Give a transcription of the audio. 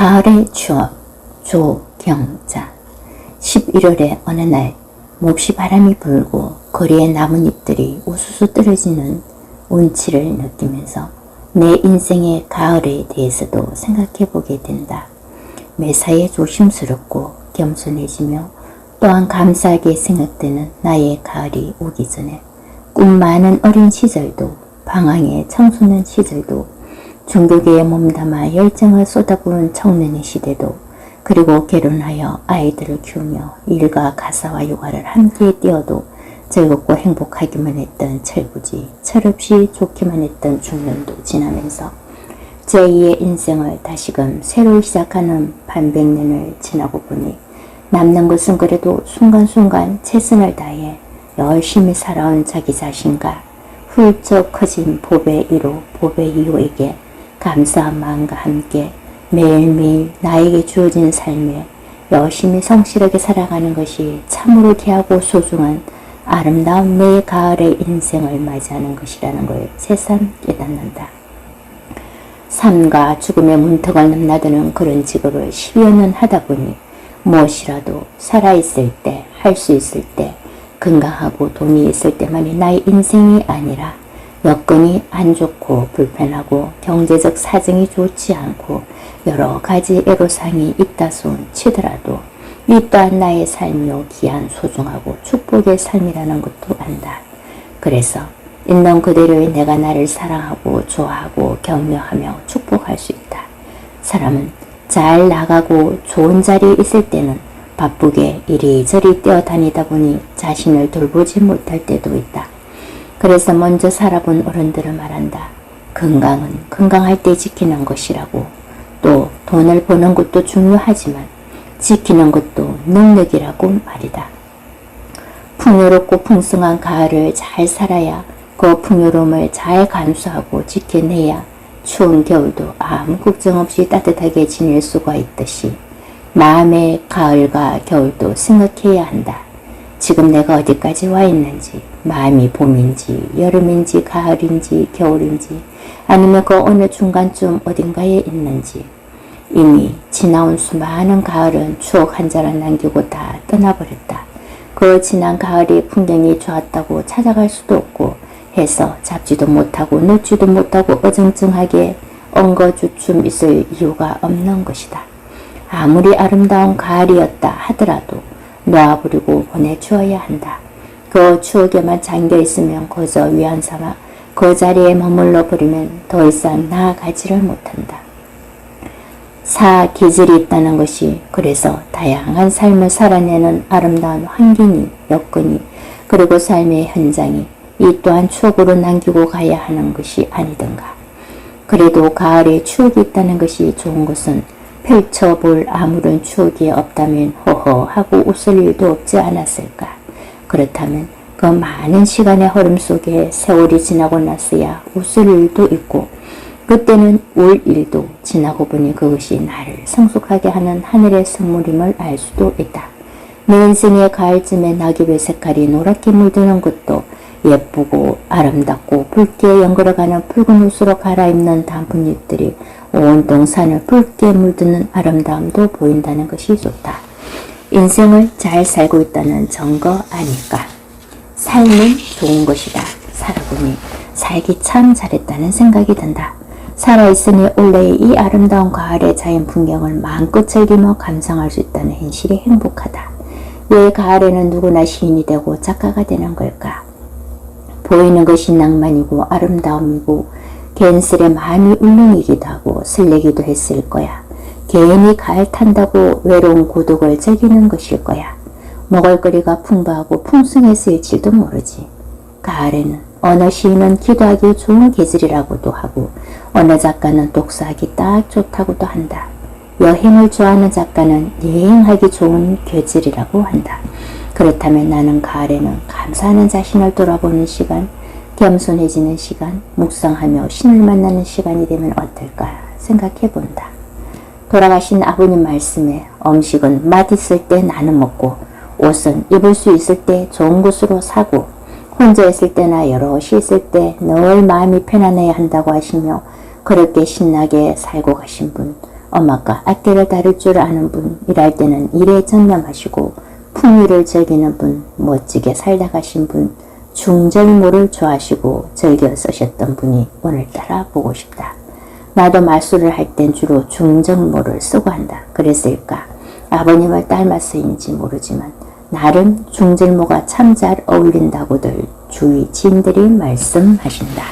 가을의 추억 조경자. 11월의 어느 날 몹시 바람이 불고 거리의 나뭇잎들이 우수수 떨어지는 운치를 느끼면서 내 인생의 가을에 대해서도 생각해보게 된다. 매사에 조심스럽고 겸손해지며 또한 감사하게 생각되는 나의 가을이 오기 전에 꿈 많은 어린 시절도, 방황의 청소년 시절도, 중독에 몸담아 열정을 쏟아부은 청년의 시대도, 그리고 결혼하여 아이들을 키우며 일과 가사와 육아를 함께 뛰어도 즐겁고 행복하기만 했던 철부지, 철없이 좋기만 했던 중년도 지나면서 제2의 인생을 다시금 새로 시작하는 반백년을 지나고 보니 남는 것은 그래도 순간순간 최선을 다해 열심히 살아온 자기 자신과 훌쩍 커진 보배 1호, 보배 2호에게 감사한 마음과 함께 매일매일 나에게 주어진 삶에 열심히 성실하게 살아가는 것이 참으로 귀하고 소중한 아름다운 내 가을의 인생을 맞이하는 것이라는 걸 새삼 깨닫는다. 삶과 죽음의 문턱을 넘나드는 그런 직업을 10여 년 하다 보니 무엇이라도 살아있을 때, 할 수 있을 때, 건강하고 돈이 있을 때만이 나의 인생이 아니라 여건이 안 좋고 불편하고 경제적 사정이 좋지 않고 여러 가지 애로사항이 있다손 치더라도 이 또한 나의 삶이요 귀한 소중하고 축복의 삶이라는 것도 안다. 그래서 있는 그대로의 내가 나를 사랑하고 좋아하고 격려하며 축복할 수 있다. 사람은 잘 나가고 좋은 자리에 있을 때는 바쁘게 이리저리 뛰어다니다 보니 자신을 돌보지 못할 때도 있다. 그래서 먼저 살아본 어른들은 말한다. 건강은 건강할 때 지키는 것이라고. 또 돈을 버는 것도 중요하지만 지키는 것도 능력이라고 말이다. 풍요롭고 풍성한 가을을 잘 살아야 그 풍요로움을 잘 감수하고 지켜내야 추운 겨울도 아무 걱정 없이 따뜻하게 지낼 수가 있듯이 마음의 가을과 겨울도 생각해야 한다. 지금 내가 어디까지 와 있는지, 마음이 봄인지 여름인지 가을인지 겨울인지 아니면 그 어느 중간쯤 어딘가에 있는지. 이미 지나온 수많은 가을은 추억 한 자락 남기고 다 떠나버렸다. 그 지난 가을이 풍경이 좋았다고 찾아갈 수도 없고 해서 잡지도 못하고 늙지도 못하고 어정쩡하게 엉거주춤 있을 이유가 없는 것이다. 아무리 아름다운 가을이었다 하더라도 놓아버리고 보내주어야 한다. 그 추억에만 잠겨있으면 그저 위안삼아 그 자리에 머물러 버리면 더 이상 나아가지를 못한다. 사계절이 있다는 것이 그래서 다양한 삶을 살아내는 아름다운 환경이, 여건이, 그리고 삶의 현장이 이 또한 추억으로 남기고 가야 하는 것이 아니던가. 그래도 가을에 추억이 있다는 것이 좋은 것은 펼쳐볼 아무런 추억이 없다면 허허 하고 웃을 일도 없지 않았을까. 그렇다면 그 많은 시간의 흐름 속에 세월이 지나고 나서야 웃을 일도 있고 그때는 울 일도 지나고 보니 그것이 나를 성숙하게 하는 하늘의 선물임을 알 수도 있다. 내 인생의 가을쯤에 낙엽의 색깔이 노랗게 물드는 것도 예쁘고 아름답고 붉게 연걸어가는 붉은 옷으로 갈아입는 단풍잎들이 온통 산을 붉게 물드는 아름다움도 보인다는 것이 좋다. 인생을 잘 살고 있다는 증거 아닐까. 삶은 좋은 것이다. 살아보니 살기 참 잘했다는 생각이 든다. 살아있으니 올해의 이 아름다운 가을의 자연 풍경을 마음껏 즐기며 감상할 수 있다는 현실이 행복하다. 왜 가을에는 누구나 시인이 되고 작가가 되는 걸까? 보이는 것이 낭만이고 아름다움이고 괜스레 마음이 울렁이기도 하고 설레기도 했을 거야. 괜히 가을 탄다고 외로운 고독을 즐기는 것일 거야. 먹을거리가 풍부하고 풍성했을지도 모르지. 가을에는 어느 시인은 기도하기 좋은 계절이라고도 하고 어느 작가는 독서하기 딱 좋다고도 한다. 여행을 좋아하는 작가는 여행하기 좋은 계절이라고 한다. 그렇다면 나는 가을에는 감사하는 자신을 돌아보는 시간, 겸손해지는 시간, 묵상하며 신을 만나는 시간이 되면 어떨까 생각해본다. 돌아가신 아버님 말씀에 음식은 맛있을 때 나눠 먹고 옷은 입을 수 있을 때 좋은 곳으로 사고 혼자 있을 때나 여럿이 있을 때 늘 마음이 편안해야 한다고 하시며 그렇게 신나게 살고 가신 분, 엄마가 앞뒤를 다룰 줄 아는 분, 일할 때는 일에 전념하시고 풍요를 즐기는 분, 멋지게 살다 가신 분, 중절모를 좋아하시고 즐겨 쓰셨던 분이 오늘따라 보고 싶다. 나도 마술을 할 땐 주로 중절모를 쓰고 한다. 그랬을까? 아버님을 닮아서인지 모르지만 나름 중절모가 참 잘 어울린다고들 주위 지인들이 말씀하신다.